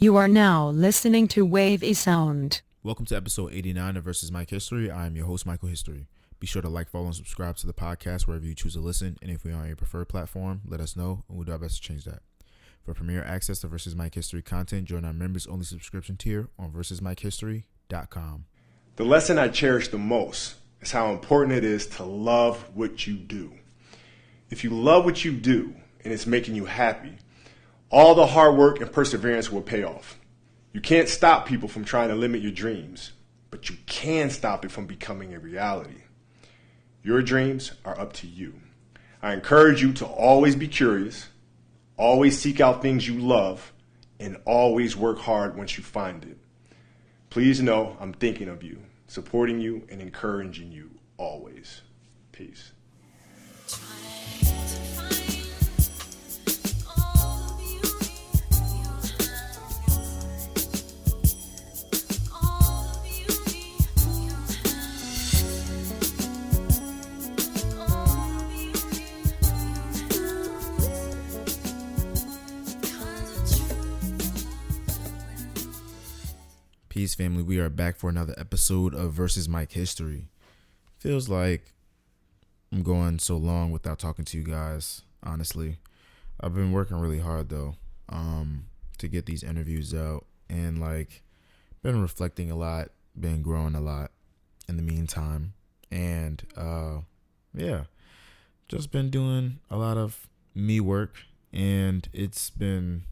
You are now listening to Wave a Sound. Welcome to episode 89 of Versus Mike History. I am your host, Michael History. Be sure to like, follow, and subscribe to the podcast wherever you choose to listen. And if we are on your preferred platform, let us know, and we'll do our best to change that. For premier access to Versus Mike History content, join our members-only subscription tier on versusmikehistory.com. The lesson I cherish the most is how important it is to love what you do. If you love what you do and it's making you happy, all the hard work and perseverance will pay off. You can't stop people from trying to limit your dreams, but you can stop it from becoming a reality. Your dreams are up to you. I encourage you to always be curious, always seek out things you love, and always work hard once you find it. Please know I'm thinking of you, supporting you, and encouraging you always. Peace. Peace, family. We are back for another episode of Versus Mike History. Feels like I'm going so long without talking to you guys, honestly. I've been working really hard, though, to get these interviews out. And, been reflecting a lot, been growing a lot in the meantime. And, just been doing a lot of me work. And it's been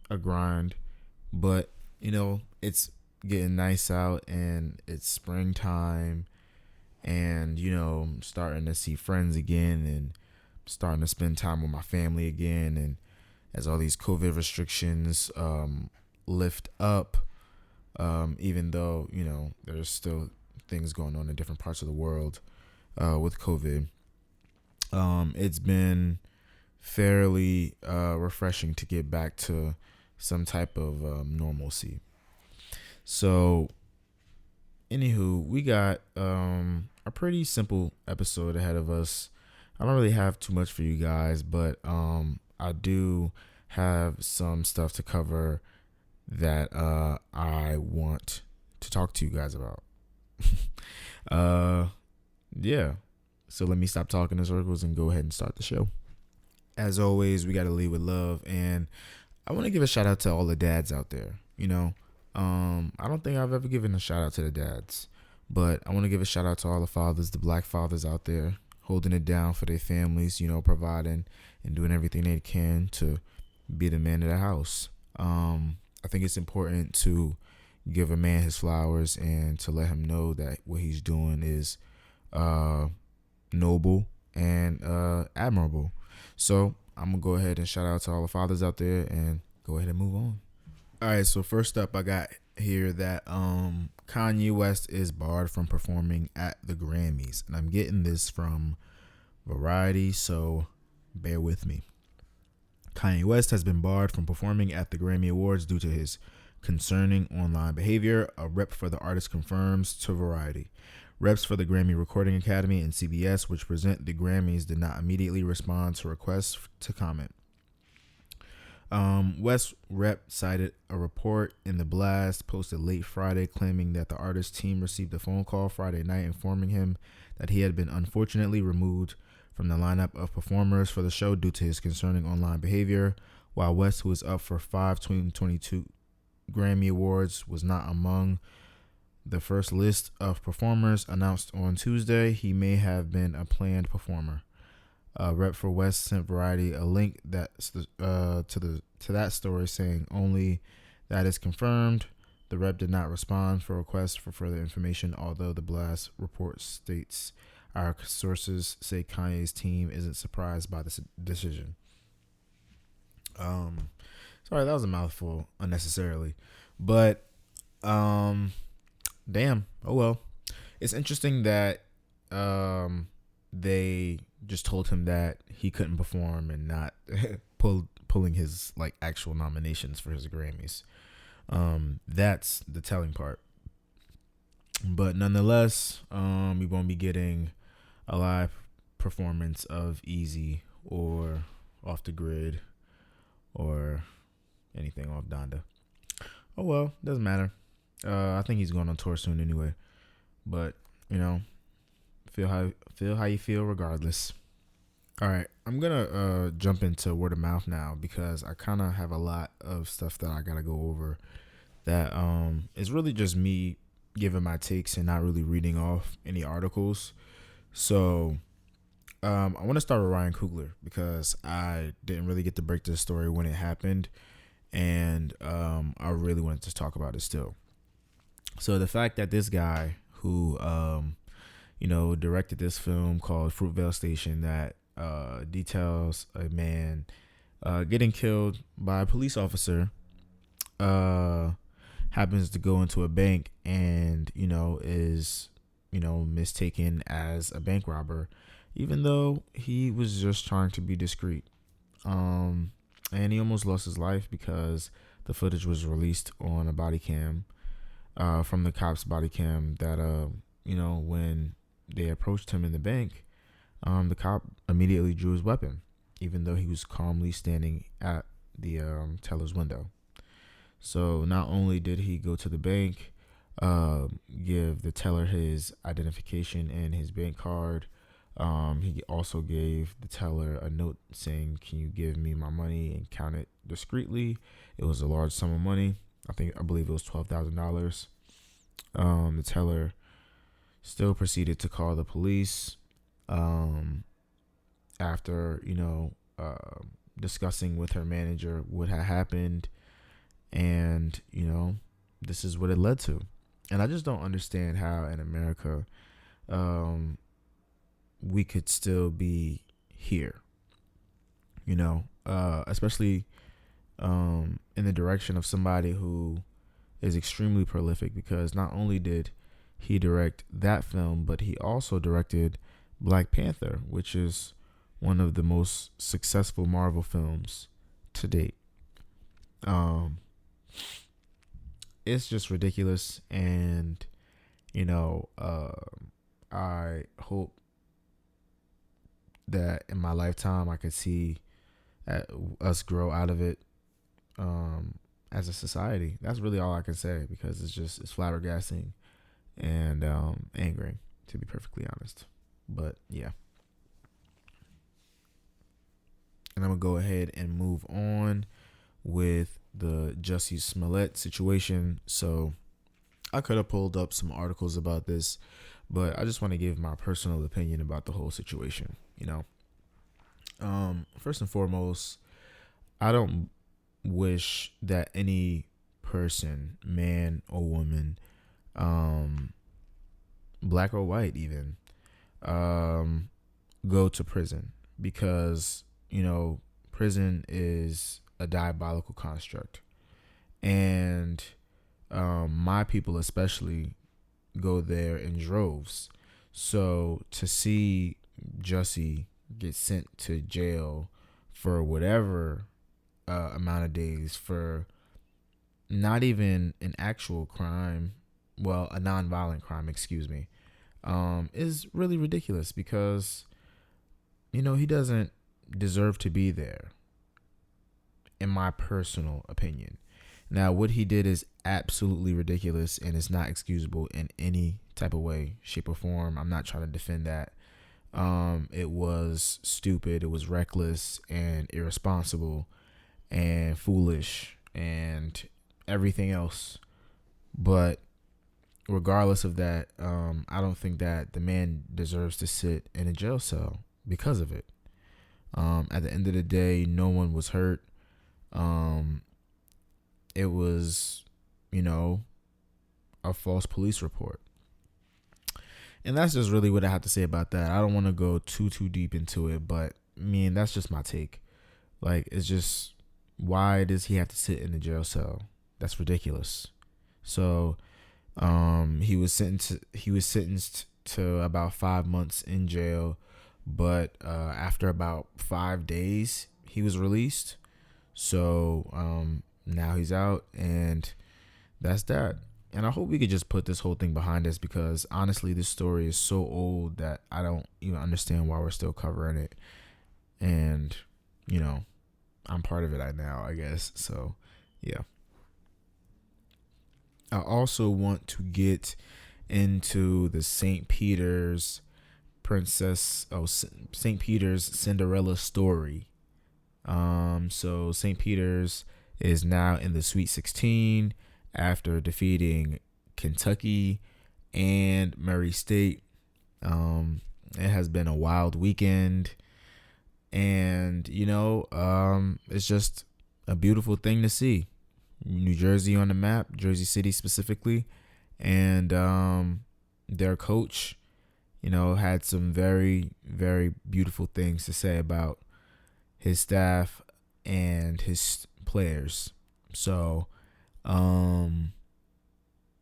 a grind. But, it's getting nice out and it's springtime and starting to see friends again and starting to spend time with my family again. And as all these COVID restrictions lift up, even though there's still things going on in different parts of the world with COVID, it's been fairly refreshing to get back to some type of normalcy. So, anywho, we got a pretty simple episode ahead of us. I don't really have too much for you guys, but I do have some stuff to cover that I want to talk to you guys about. So let me stop talking in circles and go ahead and start the show. As always, we got to lead with love, and I want to give a shout out to all the dads out there. I don't think I've ever given a shout out to the dads, but I want to give a shout out to all the fathers, the black fathers out there, holding it down for their families, providing and doing everything they can to be the man of the house. I think it's important to give a man his flowers and to let him know that what he's doing is noble and admirable. So I'm going to go ahead and shout out to all the fathers out there and go ahead and move on. All right, so first up, I got here that Kanye West is barred from performing at the Grammys. And I'm getting this from Variety, so bear with me. Kanye West has been barred from performing at the Grammy Awards due to his concerning online behavior, a rep for the artist confirms to Variety. Reps for the Grammy Recording Academy and CBS, which present the Grammys, did not immediately respond to requests to comment. West rep cited a report in The Blast posted late Friday claiming that the artist team received a phone call Friday night informing him that he had been unfortunately removed from the lineup of performers for the show due to his concerning online behavior. While West, who is up for 5 2022 Grammy Awards, was not among the first list of performers announced on Tuesday, he may have been a planned performer. Rep for West sent Variety a link to that story saying only that is confirmed. The rep did not respond for requests for further information, although the Blast report states our sources say Kanye's team isn't surprised by this decision. Sorry, that was a mouthful unnecessarily, but damn. Oh well. It's interesting that they just told him that he couldn't perform and not pulling his actual nominations for his Grammys. That's the telling part. But nonetheless, we won't be getting a live performance of Easy or Off the Grid or anything off Donda. Oh well, doesn't matter. I think he's going on tour soon anyway. But you know, feel how you feel regardless. All right, I'm gonna jump into word of mouth now because I kind of have a lot of stuff that I gotta go over. That is really just me giving my takes and not really reading off any articles. So I want to start with Ryan Coogler because I didn't really get to break this story when it happened, and I really wanted to talk about it still. So the fact that this guy who directed this film called Fruitvale Station that details a man getting killed by a police officer happens to go into a bank and is mistaken as a bank robber, even though he was just trying to be discreet. And he almost lost his life because the footage was released on a body cam from the cops' body cam that when they approached him in the bank, the cop immediately drew his weapon, even though he was calmly standing at the teller's window. So not only did he go to the bank, give the teller his identification and his bank card, he also gave the teller a note saying, "Can you give me my money and count it discreetly?" It was a large sum of money. I believe it was $12,000. The teller still proceeded to call the police after discussing with her manager what had happened, and this is what it led to. And I just don't understand how in America we could still be here, especially in the direction of somebody who is extremely prolific, because not only did he direct that film, but he also directed Black Panther, which is one of the most successful Marvel films to date. It's just ridiculous, and I hope that in my lifetime I could see us grow out of it as a society. That's really all I can say, because it's flabbergasting and angering, to be perfectly honest. But yeah. And I'm gonna go ahead and move on with the Jussie Smollett situation. So I could have pulled up some articles about this, but I just want to give my personal opinion about the whole situation. First and foremost, I don't wish that any person, man or woman, black or white even, go to prison, because prison is a diabolical construct, and my people especially go there in droves. So to see Jussie get sent to jail for whatever amount of days for not even an actual crime, well, a non-violent crime, excuse me, is really ridiculous, because he doesn't deserve to be there, in my personal opinion. Now, what he did is absolutely ridiculous, and it's not excusable in any type of way, shape, or form. I'm not trying to defend that. It was stupid, it was reckless and irresponsible and foolish and everything else. But regardless of that, I don't think that the man deserves to sit in a jail cell because of it. At the end of the day, no one was hurt. It was, a false police report. And that's just really what I have to say about that. I don't want to go too deep into it, but that's just my take. Like, it's just, why does he have to sit in the jail cell? That's ridiculous. So, he was sentenced to about 5 months in jail, but after about 5 days, he was released. So, now he's out, and that's that. And I hope we could just put this whole thing behind us, because honestly, this story is so old that I don't even understand why we're still covering it. And, I'm part of it now, I guess. So, yeah. I also want to get into the St. Peter's St. Peter's Cinderella story. So St. Peter's is now in the Sweet 16 after defeating Kentucky and Murray State. It has been a wild weekend, and it's just a beautiful thing to see. New Jersey on the map, Jersey City specifically, and their coach, had some very, very beautiful things to say about his staff and his players. So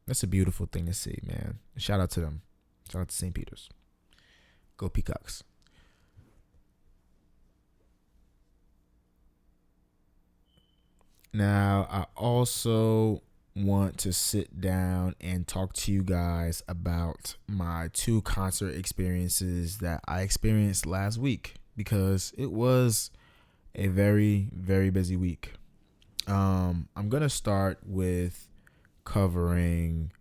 that's a beautiful thing to see, man. Shout out to them. Shout out to St. Peter's. Go Peacocks. Now, I also want to sit down and talk to you guys about my 2 concert experiences that I experienced last week, because it was a very, very busy week. I'm going to start with covering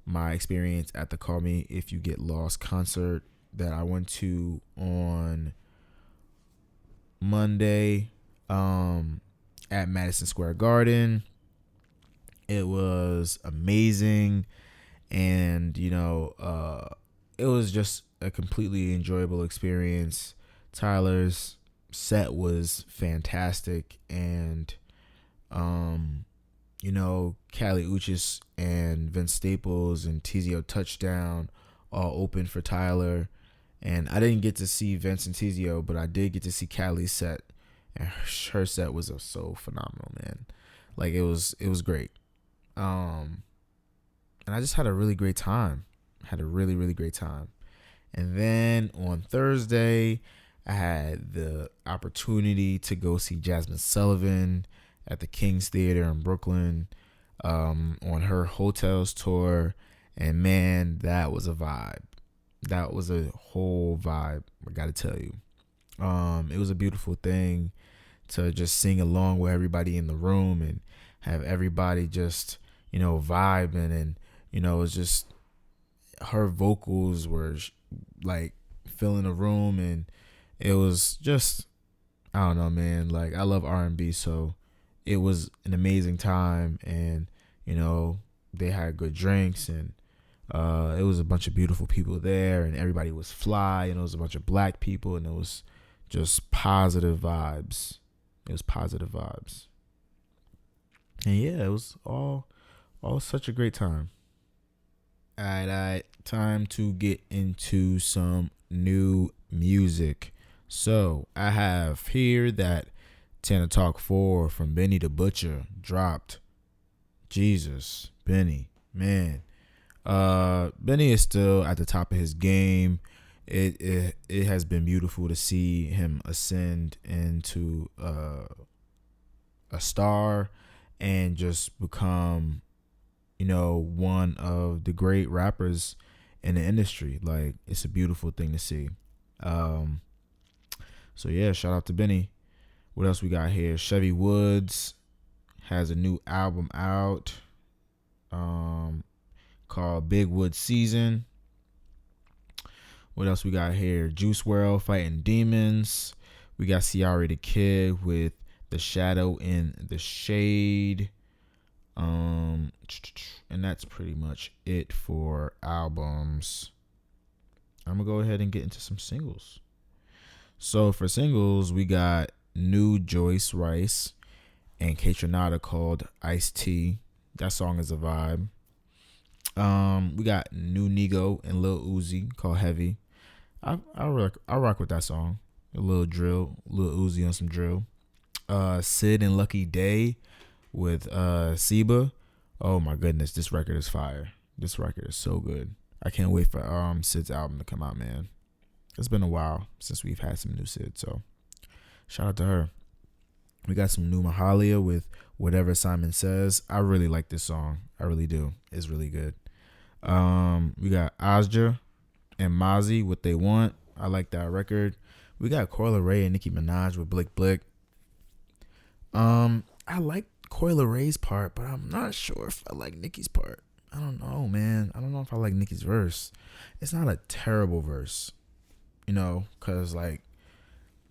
my experience at the Call Me If You Get Lost concert that I went to on Monday at Madison Square Garden. It was amazing, and it was just a completely enjoyable experience. Tyler's set was fantastic, and Kali Uchis and Vince Staples and Tizio Touchdown all opened for Tyler. And I didn't get to see Vince and Tizio, but I did get to see Kali's set, and her set was so phenomenal, man. Like, it was great. And I just had a really great time. Had a really, really great time. And then on Thursday, I had the opportunity to go see Jazmine Sullivan at the King's Theater in Brooklyn on her Hotels tour. And man, that was a vibe. That was a whole vibe, I gotta tell you. It was a beautiful thing to just sing along with everybody in the room and have everybody just, vibing. And, it was just, her vocals were like filling the room, and it was just, I don't know, man. Like, I love R&B, so it was an amazing time. And, they had good drinks, and it was a bunch of beautiful people there, and everybody was fly, and it was a bunch of black people, and it was just positive vibes. It was positive vibes. And yeah, it was all such a great time. All right, time to get into some new music. So I have here that Tana Talk 4 from Benny the Butcher dropped. Jesus, Benny, man. Benny is still at the top of his game. It has been beautiful to see him ascend into a star and just become, one of the great rappers in the industry. Like, it's a beautiful thing to see. So yeah, shout out to Benny. What else we got here? Chevy Woods has a new album out called Big Wood Season. What else we got here? Juice WRLD fighting demons. We got Ciara the Kid with The Shadow in the Shade. And that's pretty much it for albums. I'm gonna go ahead and get into some singles. So for singles, we got new Joyce Rice and Kaytranada called Iced Tea. That song is a vibe. We got new Nigo and Lil Uzi called Heavy. I rock with that song. A little drill, Lil Uzi on some drill. Sid and Lucky Day with Seba. Oh my goodness, this record is fire. This record is so good. I can't wait for Sid's album to come out, man. It's been a while since we've had some new Sid, so shout out to her. We got some new Mahalia with Whatever Simon Says. I really like this song. I really do. It's really good. We got Asja and Mozzie, What They Want. I like that record. We got Coyle Ray and Nicki Minaj with Blick Blick. I like Coyle Ray's part, but I'm not sure if I like Nicki's part. I don't know, man. I don't know if I like Nicki's verse. It's not a terrible verse, because like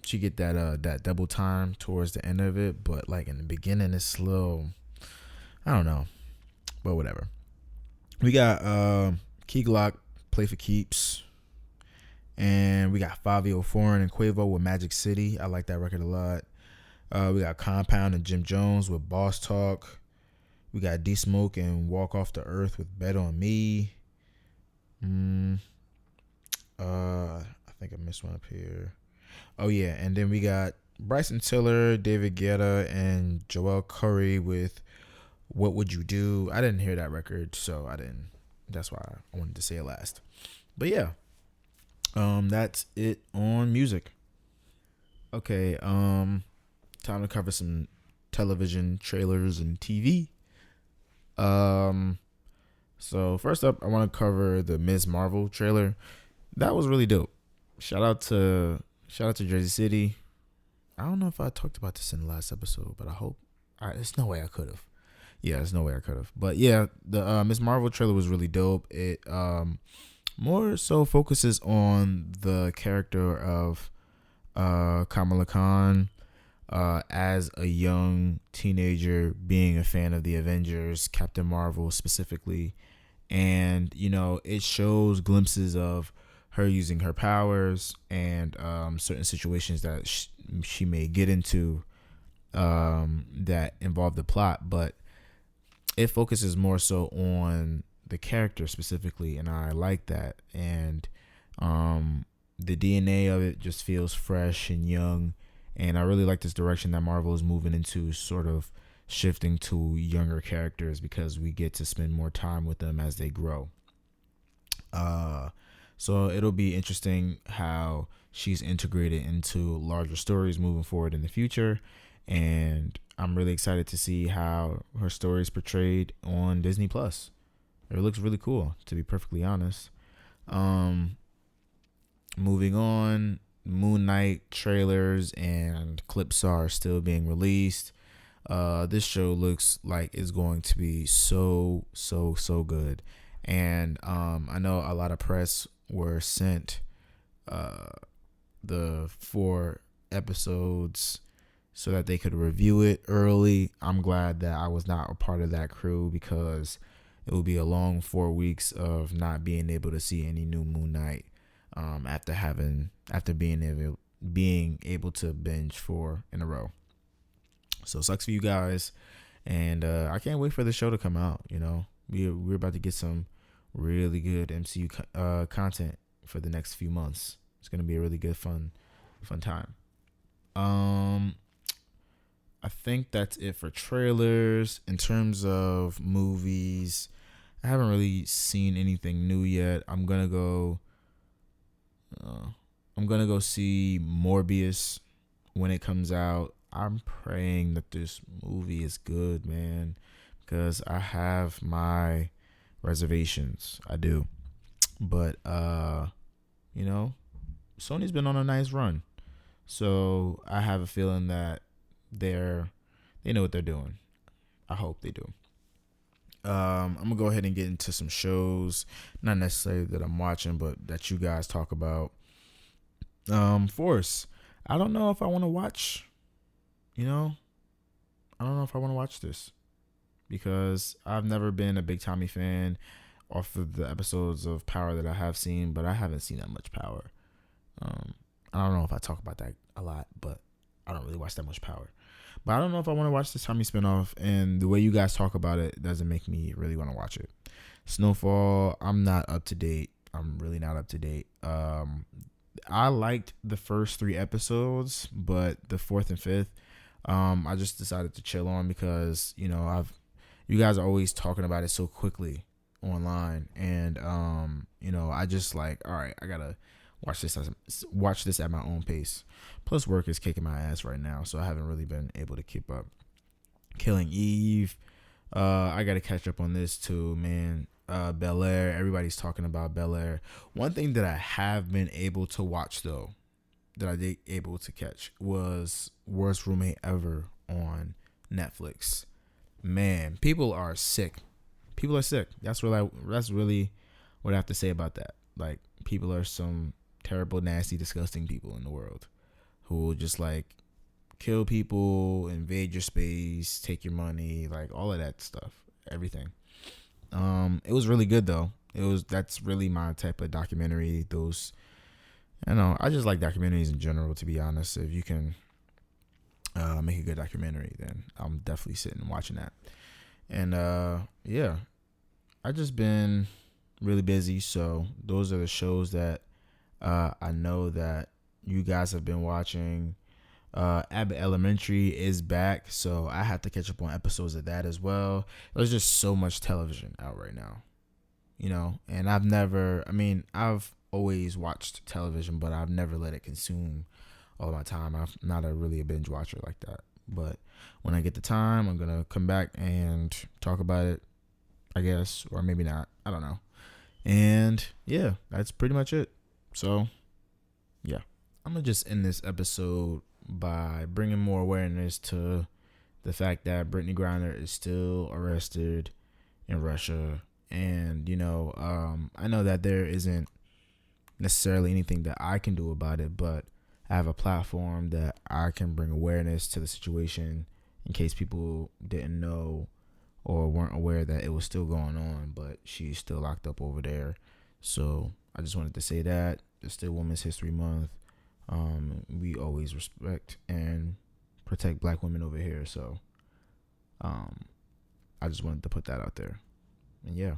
she get that double time towards the end of it, but like in the beginning it's slow. I don't know, but whatever. We got Key Glock, Play for Keeps, and we got Fabio Foreign and Quavo with Magic City. I like that record a lot. We got Compound and Jim Jones with Boss Talk. We got D Smoke and Walk Off the Earth with Bet on Me. I think I missed one up here. Oh yeah, and then we got Bryson Tiller, David Guetta, and Joel Curry with What Would You Do. I didn't hear that record, so I didn't. That's why I wanted to say it last. But yeah, that's it on music. Okay, time to cover some television trailers and TV. So first up, I want to cover the Ms. Marvel trailer. That was really dope. Shout out to Jersey City. I don't know if I talked about this in the last episode, but I hope. There's no way I could have. Yeah, there's no way I could have. But yeah, the Ms. Marvel trailer was really dope. It more so focuses on the character of Kamala Khan as a young teenager being a fan of the Avengers, Captain Marvel specifically. And, it shows glimpses of her using her powers and certain situations that she may get into that involve the plot. But it focuses more so on the character specifically, and I like that. And the DNA of it just feels fresh and young. And I really like this direction that Marvel is moving into, sort of shifting to younger characters because we get to spend more time with them as they grow. So it'll be interesting how she's integrated into larger stories moving forward in the future. And I'm really excited to see how her story is portrayed on Disney Plus. It looks really cool, to be perfectly honest. Moving on, Moon Knight trailers and clips are still being released. This show looks like it's going to be so good. And I know a lot of press were sent the 4 episodes so that they could review it early. I'm glad that I was not a part of that crew because it will be a long 4 weeks of not being able to see any new Moon Knight after being able to binge 4 in a row. So it sucks for you guys, and I can't wait for the show to come out. We're about to get some really good MCU content for the next few months. It's gonna be a really good fun time. I think that's it for trailers. In terms of movies, I haven't really seen anything new yet. I'm gonna go see Morbius when it comes out. I'm praying that this movie is good, man, because I have my reservations. I do. But Sony's been on a nice run. So I have a feeling that they know what they're doing. I hope they do. I'm gonna go ahead and get into some shows, not necessarily that I'm watching, but that you guys talk about. Force. I don't know if I want to watch. I don't know if I want to watch this because I've never been a big Tommy fan off of the episodes of Power that I have seen, but I haven't seen that much Power. I don't know if I talk about that a lot, but I don't really watch that much Power. But I don't know if I want to watch this Tommy spinoff, and the way you guys talk about it doesn't make me really want to watch it. Snowfall, I'm not up to date. I'm really not up to date. I liked the first 3 episodes, but the 4th and 5th, I just decided to chill on because, you guys are always talking about it so quickly online, and I just like, all right, I gotta watch this at my own pace. Plus, work is kicking my ass right now, so I haven't really been able to keep up. Killing Eve, I gotta catch up on this too, man. Bel Air, everybody's talking about Bel Air. One thing that I have been able to watch though, that I did able to catch, was Worst Roommate Ever on Netflix. Man, people are sick. people are sick. That's really what I have to say about that. Like, people are some terrible, nasty, disgusting people in the world who will just like kill people, invade your space, take your money, like all of that stuff, everything. It was really good though. That's really my type of documentary. I just like documentaries in general, to be honest. If you can make a good documentary, then I'm definitely sitting and watching that. And yeah, I just been really busy, so those are the shows that I know that you guys have been watching. Abbott Elementary is back, so I have to catch up on episodes of that as well. There's just so much television out right now, and I've always watched television, but I've never let it consume all my time. I'm not really a binge watcher like that, but when I get the time, I'm gonna come back and talk about it, I guess, or maybe not, I don't know. And yeah, that's pretty much it. So yeah, I'm gonna just end this episode by bringing more awareness to the fact that Brittany Griner is still arrested in Russia. And, I know that there isn't necessarily anything that I can do about it, but I have a platform that I can bring awareness to the situation in case people didn't know or weren't aware that it was still going on, but she's still locked up over there. So I just wanted to say that it's still Women's History Month. We always respect and protect Black women over here. So I just wanted to put that out there. And yeah.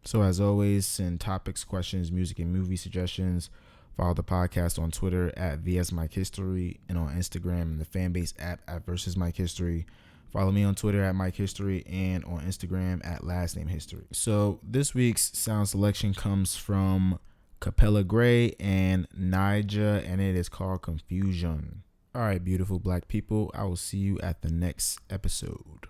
So as always, send topics, questions, music, and movie suggestions. Follow the podcast on Twitter at VSMikeHistory and on Instagram and the Fanbase app at Versus Mike History. Follow me on Twitter at Mike History and on Instagram at Last Name History. So this week's sound selection comes from Capella Gray and Nija, and it is called Confujawn. All right, beautiful Black people. I will see you at the next episode.